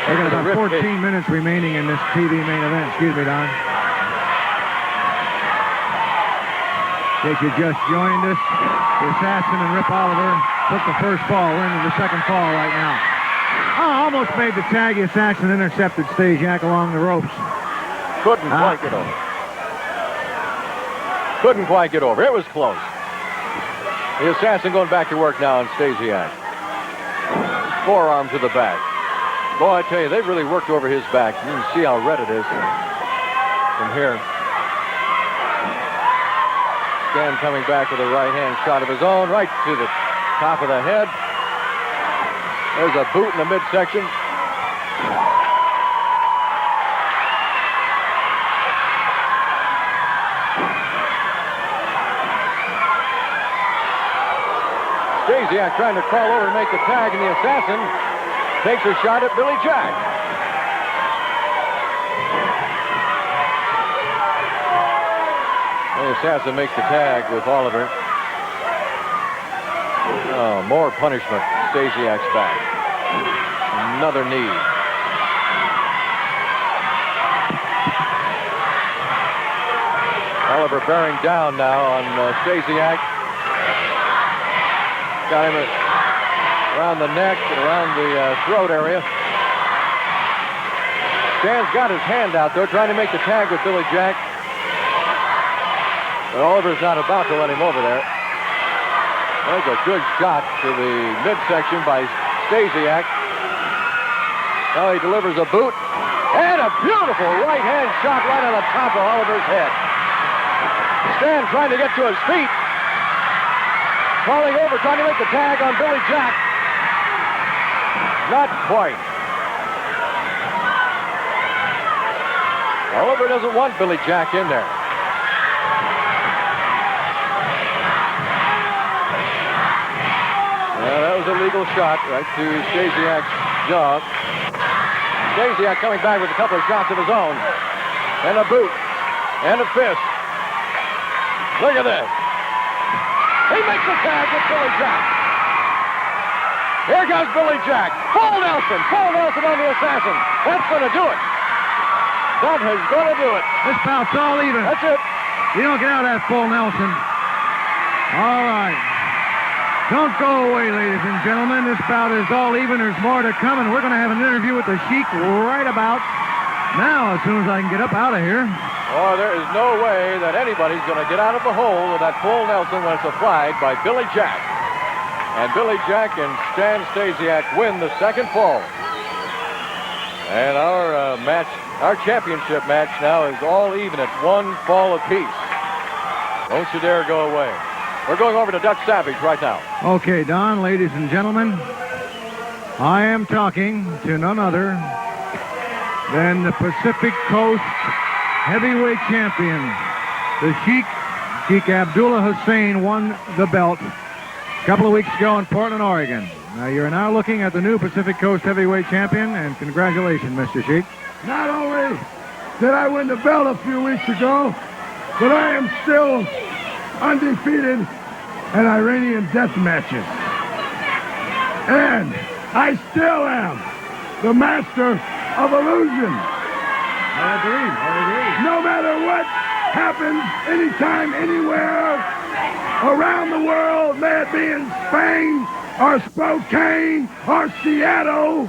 They got about 14 minutes remaining in this TV main event. Excuse me, Don. In case you just joined us, the Assassin and Rip Oliver took the first fall. We're into the second fall right now. Oh, almost made the tag. The Assassin intercepted Stasiak along the ropes. Couldn't quite get over. Couldn't quite get over. It was close. The Assassin going back to work now on Stasiak. Forearm to the back. Boy, I tell you, they really worked over his back. You can see how red it is from here. Stan coming back with a right-hand shot of his own, right to the top of the head. There's a boot in the midsection. Stasiak trying to crawl over and make the tag, and the Assassin takes a shot at Billy Jack. The Assassin makes the tag with Oliver. Oh, more punishment. Stasiak's back. Another knee. Oliver bearing down now on Stasiak. Got him around the neck and around the throat area. Stan's got his hand out, though, trying to make the tag with Billy Jack. But Oliver's not about to let him over there. That's a good shot to the midsection by Stasiak. Now he delivers a boot. And a beautiful right-hand shot right on the top of Oliver's head. Stan trying to get to his feet. Crawling over, trying to make the tag on Billy Jack. Not quite. Oliver doesn't want Billy Jack in there. That was a legal shot right to Stasiak's jaw. Stasiak coming back with a couple of shots of his own. And a boot. And a fist. Look at this. He makes the tag with Billy Jack. Here goes Billy Jack. Full Nelson. Full Nelson on the Assassin. That's going to do it. That is going to do it. This bout's all even. That's it. You don't get out of that full Nelson. All right. Don't go away, ladies and gentlemen. This bout is all even. There's more to come, and we're going to have an interview with the Sheik right about now, as soon as I can get up out of here. Oh, there is no way that anybody's going to get out of the hole with that full Nelson when it's applied by Billy Jack. And Billy Jack and Stan Stasiak win the second fall. And our match, our championship match now is all even at one fall apiece. Don't you dare go away. We're going over to Dutch Savage right now. Okay, Don, ladies and gentlemen, I am talking to none other than the Pacific Coast heavyweight champion. The Sheik Abdullah Hussein won the belt a couple of weeks ago in Portland, Oregon. Now, you're now looking at the new Pacific Coast heavyweight champion, and congratulations, Mr. Sheik. Not only did I win the belt a few weeks ago, but I am still undefeated in Iranian death matches. And I still am the master of illusion. I agree. No matter what happens, anytime, anywhere, around the world, may it be in Spain or Spokane or Seattle,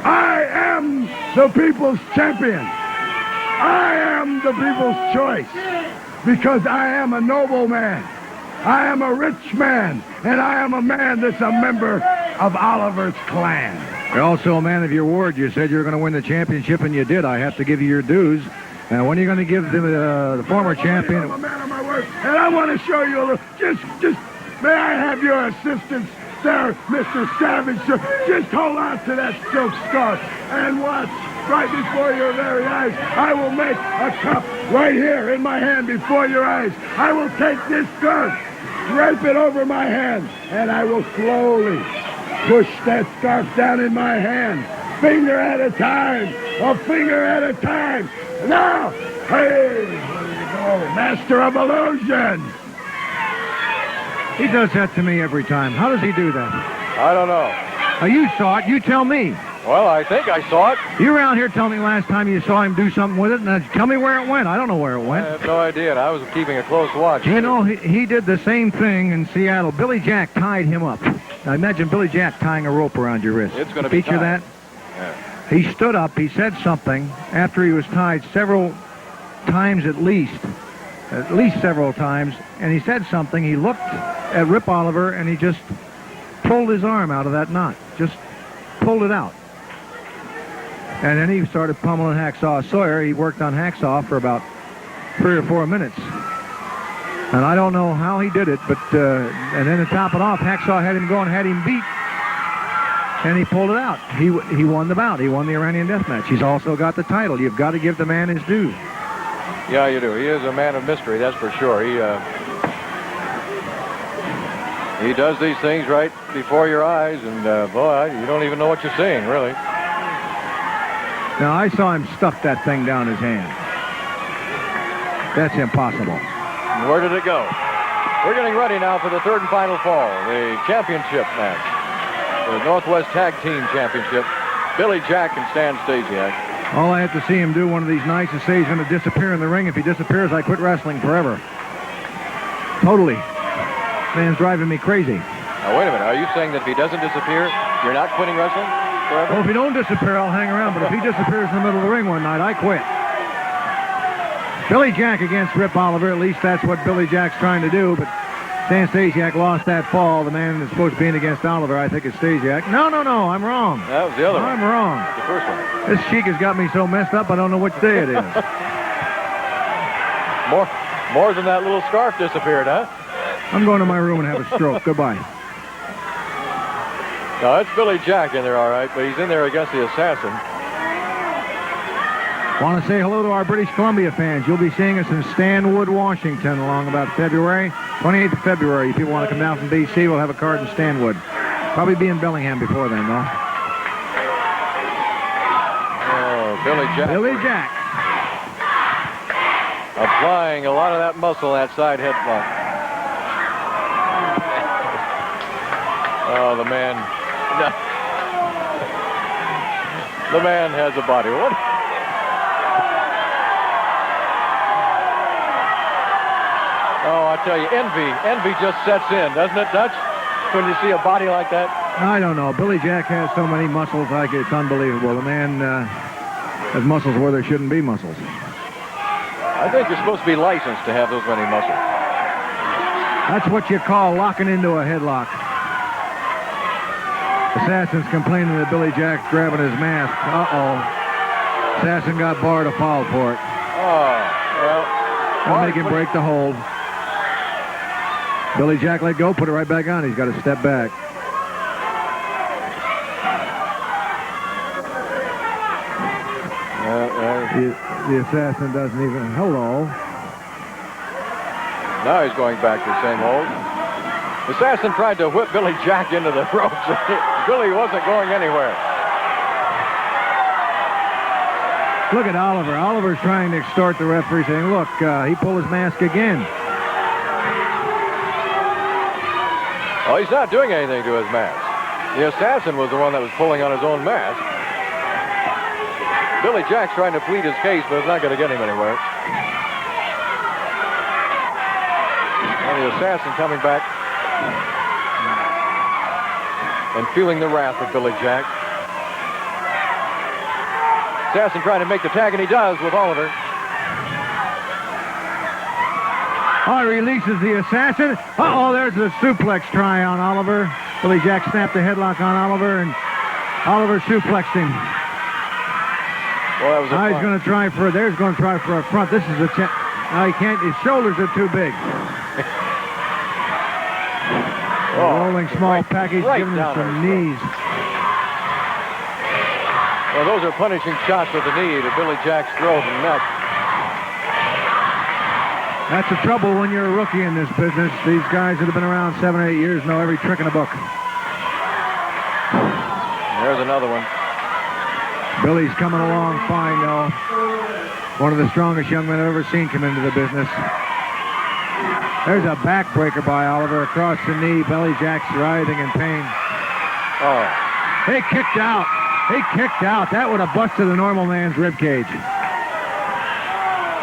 I am the people's champion. I am the people's choice. Because I am a noble man, I am a rich man, and I am a man that's a member of Oliver's clan. You're also a man of your word. You said you were going to win the championship, and you did. I have to give you your dues. Now, when are you going to give the former champion? I'm a man of my word, and I want to show you a little. Just, may I have your assistance, sir, Mr. Savage? Just hold on to that silk scarf and watch. Right before your very eyes, I will make a cup right here in my hand before your eyes. I will take this scarf, drape it over my hand, and I will slowly push that scarf down in my hand, finger at a time, a finger at a time. Now, hey, there you go, master of illusion. He does that to me every time. How does he do that? I don't know. Now, you saw it. You tell me. Well, I think I saw it. You were out here telling me last time you saw him do something with it, and tell me where it went. I don't know where it I went. have no idea, and I was keeping a close watch. You know, he did the same thing in Seattle. Billy Jack tied him up. Now imagine Billy Jack tying a rope around your wrist. It's going to be Feature tied. that? Yeah. He stood up. He said something after he was tied several times at least several times, and he said something. He looked at Rip Oliver, and he just pulled his arm out of that knot. Just pulled it out. And then he started pummeling Hacksaw Sawyer. He worked on Hacksaw for about 3 or 4 minutes. And I don't know how he did it, but and then to top it off, Hacksaw had him going, had him beat, and he pulled it out. He won the bout. He won the Iranian death match. He's also got the title. You've got to give the man his due. Yeah, you do. He is a man of mystery, that's for sure. He does these things right before your eyes, and boy, you don't even know what you're seeing, really. Now, I saw him stuff that thing down his hand. That's impossible. Where did it go? We're getting ready now for the third and final fall, the championship match. The Northwest Tag Team Championship. Billy Jack and Stan Stasiak. All I have to see him do one of these nights is say he's going to disappear in the ring. If he disappears, I quit wrestling forever. Totally. Man's driving me crazy. Now, wait a minute. Are you saying that if he doesn't disappear, you're not quitting wrestling forever? Well, if he don't disappear, I'll hang around. But if he disappears in the middle of the ring one night, I quit. Billy Jack against Rip Oliver. At least that's what Billy Jack's trying to do. But Stan Stasiak lost that fall. The man that's supposed to be in against Oliver, I think it's Stasiak. No, I'm wrong. That was the other one. I'm wrong. The first one. This cheek has got me so messed up, I don't know which day it is. More than that little scarf disappeared, huh? I'm going to my room and have a stroke. Goodbye. No, it's Billy Jack in there, all right, but he's in there against the Assassin. Want to say hello to our British Columbia fans. You'll be seeing us in Stanwood, Washington, along about February. 28th of February. If people want to come down from B.C., we'll have a card in Stanwood. Probably be in Bellingham before then, though. Oh, Billy Jack. Billy Jack. Applying a lot of that muscle, that side headlock. Oh, the man. The man has a body. What? Oh, I tell you, envy just sets in, doesn't it, Dutch? When you see a body like that? I don't know. Billy Jack has so many muscles, like it's unbelievable. The man has muscles where there shouldn't be muscles. I think you're supposed to be licensed to have those many muscles. That's what you call locking into a headlock. Assassin's complaining that Billy Jack's grabbing his mask. Uh-oh. Assassin got barred a foul for it. Oh, well. That'll make him break the hold. Billy Jack let go, put it right back on. He's got to step back. The Assassin doesn't even... Hello. Now he's going back to the same hold. The Assassin tried to whip Billy Jack into the ropes. Billy wasn't going anywhere. Look at Oliver. Oliver's trying to extort the referee, saying, look, he pulled his mask again. Oh, he's not doing anything to his mask. The Assassin was the one that was pulling on his own mask. Billy Jack's trying to plead his case, but it's not going to get him anywhere. And the Assassin coming back and feeling the wrath of Billy Jack. Assassin trying to make the tag, and he does with Oliver. Oh, he releases the Assassin. Uh-oh, there's a suplex try on Oliver. Billy Jack snapped the headlock on Oliver, and Oliver suplexed him. Well, that was now he's going to try for, there's going to try for a front. This is a chance. No, he can't, his shoulders are too big. Rolling small package, giving him some knees. Well, those are punishing shots with the knee to Billy Jack's throat and neck. That's the trouble when you're a rookie in this business. These guys that have been around 7 or 8 years know every trick in the book. There's another one. Billy's coming along fine, though. One of the strongest young men I've ever seen come into the business. There's a backbreaker by Oliver across the knee. Billy Jack's writhing in pain. Oh. They kicked out. He kicked out. That would have busted a normal man's rib cage.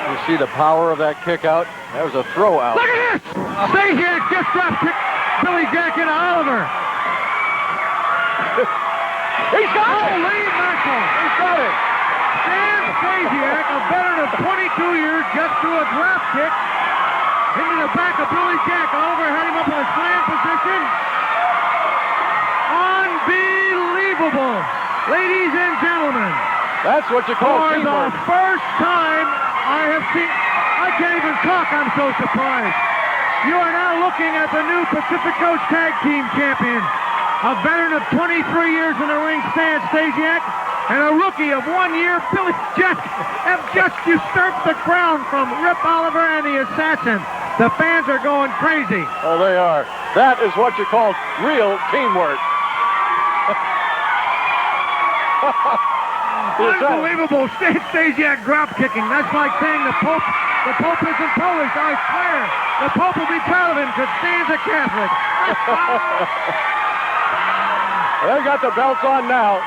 You see the power of that kick out? That was a throw out. Look at this! Stasiak just drop kicked Billy Jack into Oliver. He's got it! Holy mackerel! He's got it! Stan Stasiak, a veteran of 22 years, just threw a drop kick into the back of Billy Jack. Oliver had him up in a slam position. Unbelievable! Ladies and gentlemen, that's what you call for teamwork. the first time I have seen, I can't even talk, I'm so surprised. You are now looking at the new Pacific Coast Tag Team Champion. A veteran of 23 years in the ring, Stan Stasiak, and a rookie of 1 year, Billy Jack, have just usurped the crown from Rip Oliver and the Assassin. The fans are going crazy. Oh, they are. That is what you call real teamwork. Unbelievable. Stan Stasiak drop kicking. That's like saying the Pope isn't Polish. I swear, the Pope will be proud of him because Stan's a Catholic. They got the belts on now.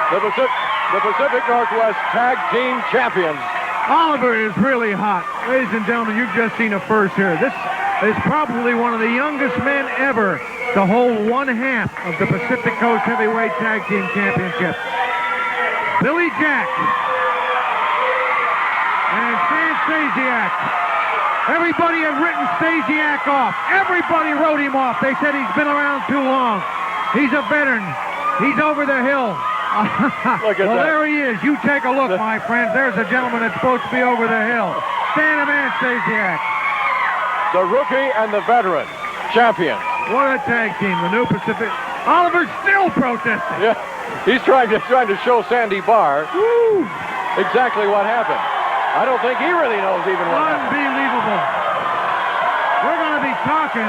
The Pacific Northwest Tag Team Champions. Oliver is really hot. Ladies and gentlemen, you've just seen a first here. This is probably one of the youngest men ever to hold one half of the Pacific Coast Heavyweight Tag Team Championship. Billy Jack and Stan Stasiak. Everybody had written Stasiak off. Everybody wrote him off. They said he's been around too long. He's a veteran. He's over the hill. Look at well, that. there he is. You take a look, my friends. There's a gentleman that's supposed to be over the hill. Stan the Man Stasiak. The rookie and the veteran champions. What a tag team. The new Pacific. Oliver's still protesting. Yeah. He's trying to show Sandy Barr exactly what happened. I don't think he really knows even what happened. Unbelievable. We're going to be talking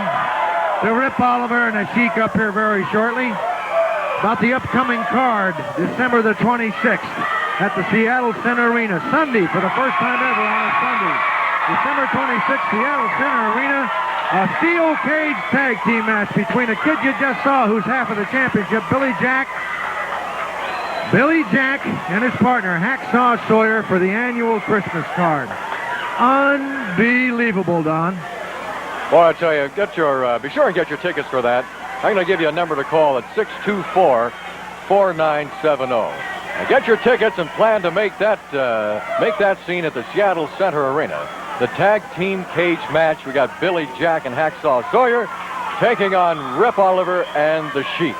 to Rip Oliver and the Sheik up here very shortly about the upcoming card, December the 26th at the Seattle Center Arena. Sunday, for the first time ever on a Sunday. December 26th, Seattle Center Arena. A steel cage tag team match between the kid you just saw, who's half of the championship, Billy Jack and his partner, Hacksaw Sawyer, for the annual Christmas card. Unbelievable, Don. Boy, I tell you, be sure and get your tickets for that. I'm going to give you a number to call at 624-4970. Now get your tickets and plan to make that scene at the Seattle Center Arena. The tag team cage match. We got Billy Jack and Hacksaw Sawyer taking on Rip Oliver and the Sheik.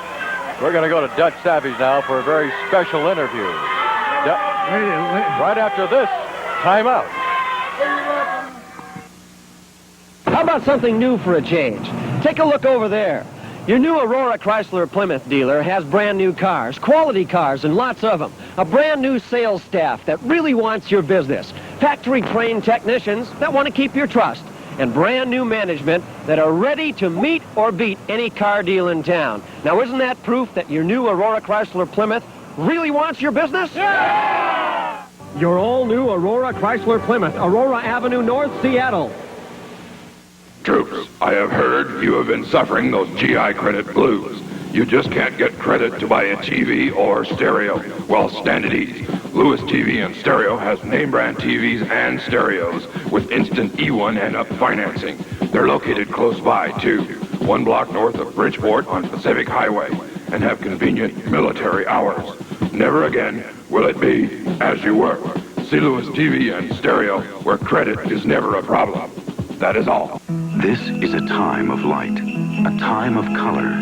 We're going to go to Dutch Savage now for a very special interview. Right after this, timeout. How about something new for a change? Take a look over there. Your new Aurora Chrysler Plymouth dealer has brand new cars, quality cars, and lots of them. A brand new sales staff that really wants your business. Factory-trained technicians that want to keep your trust. And brand new management that are ready to meet or beat any car deal in town. Now, isn't that proof that your new Aurora Chrysler Plymouth really wants your business? Yeah! Your all-new Aurora Chrysler Plymouth, Aurora Avenue North, Seattle. Troops, I have heard you have been suffering those GI credit blues. You just can't get credit to buy a TV or stereo. Well, stand at ease. Lewis TV and Stereo has name brand TVs and stereos with instant E1 and up financing. They're located close by, too, 1 block north of Bridgeport on Pacific Highway, and have convenient military hours. Never again will it be as you were. See Lewis TV and Stereo, where credit is never a problem. That is all. This is a time of light, a time of color,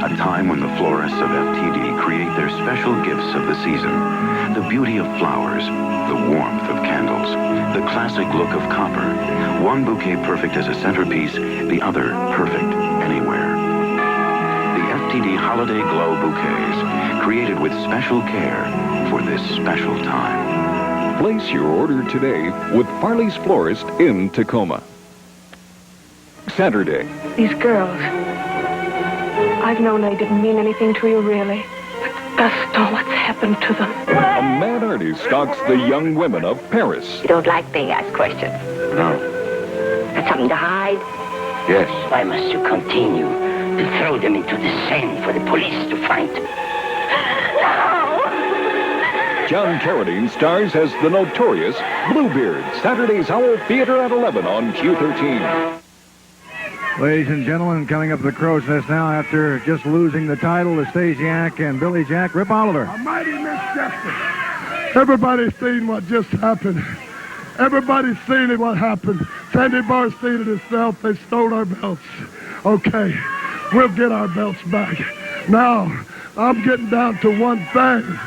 a time when the florists of FTD create their special gifts of the season. The beauty of flowers, the warmth of candles, the classic look of copper. One bouquet perfect as a centerpiece, the other perfect anywhere. The FTD Holiday Glow bouquets, created with special care for this special time. Place your order today with Farley's Florist in Tacoma. Saturday. These girls, I've known they didn't mean anything to you, really. But Gaston, what's happened to them? A mad artist stalks the young women of Paris. You don't like being asked questions? No. Got something to hide? Yes. Why must you continue to throw them into the Seine for the police to find? No! John Carradine stars as the notorious Bluebeard. Saturday's Hour Theater at 11 on Q13. Ladies and gentlemen, coming up to the Crow's Nest now after just losing the title to Stasiak and Billy Jack, Rip Oliver. A mighty Miss Justice. Everybody's seen what just happened. Everybody's seen it, what happened. Sandy Barr seen it himself. They stole our belts. Okay, we'll get our belts back. Now, I'm getting down to one thing.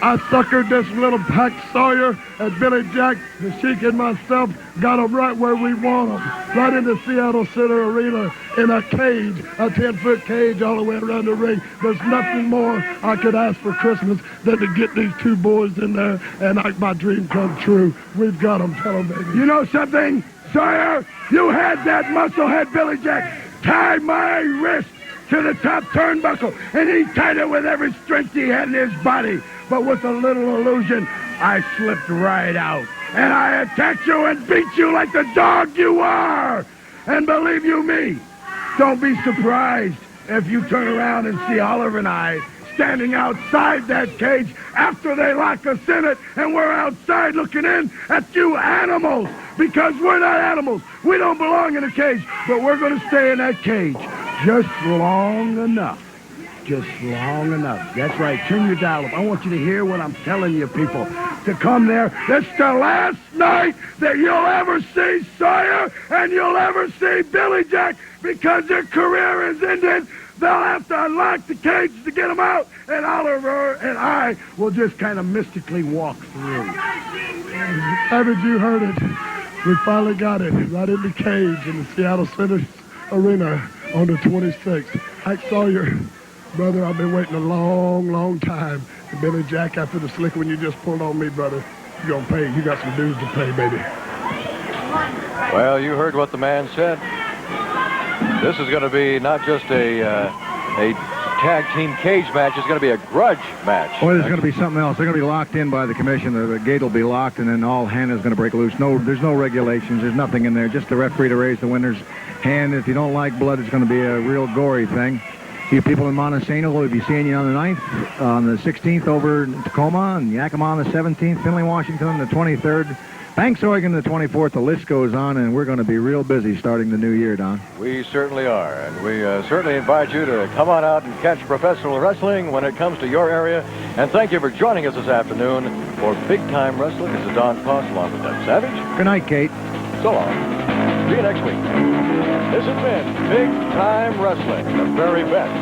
I suckered this little Hack Sawyer and Billy Jack, the Sheik and myself, got them right where we want them. Right in the Seattle Center Arena in a cage, a 10-foot cage all the way around the ring. There's nothing more I could ask for Christmas than to get these two boys in there and make my dream come true. We've got them, tell them, baby. You know something, Sawyer? You had that musclehead Billy Jack tie my wrist to the top turnbuckle, and he tied it with every strength he had in his body. But with a little illusion, I slipped right out. And I attacked you and beat you like the dog you are. And believe you me, don't be surprised if you turn around and see Oliver and I standing outside that cage after they lock us in it, and we're outside looking in at you animals, because we're not animals. We don't belong in a cage, but we're going to stay in that cage just long enough. Just long enough. That's right. Turn your dial up. I want you to hear what I'm telling you, people. To come there. It's the last night that you'll ever see Sawyer and you'll ever see Billy Jack, because their career is ended. They'll have to unlock the cage to get them out, and Oliver and I will just kind of mystically walk through. Haven't you heard it? We finally got it right in the cage in the Seattle Center Arena on the 26th. Hack Sawyer. Brother, I've been waiting a long, long time. And Billy Jack, after the slick one you just pulled on me, brother, you're going to pay. You got some dues to pay, baby. Well, you heard what the man said. This is going to be not just a tag team cage match. It's going to be a grudge match. Boy, there's going to be something else. They're going to be locked in by the commission. The gate will be locked, and then all hand is going to break loose. There's no regulations. There's nothing in there. Just the referee to raise the winner's hand. If you don't like blood, it's going to be a real gory thing. You people in Montesano will be seeing you on the 9th, on the 16th over in Tacoma, and Yakima on the 17th, Findlay, Washington on the 23rd, Banks, Oregon the 24th. The list goes on, and we're going to be real busy starting the new year, Don. We certainly are, and we certainly invite you to come on out and catch professional wrestling when it comes to your area. And thank you for joining us this afternoon for Big Time Wrestling. This is Don Cost along with Doug Savage. Good night, Kate. So long. See you next week. This has been Big Time Wrestling, the very best.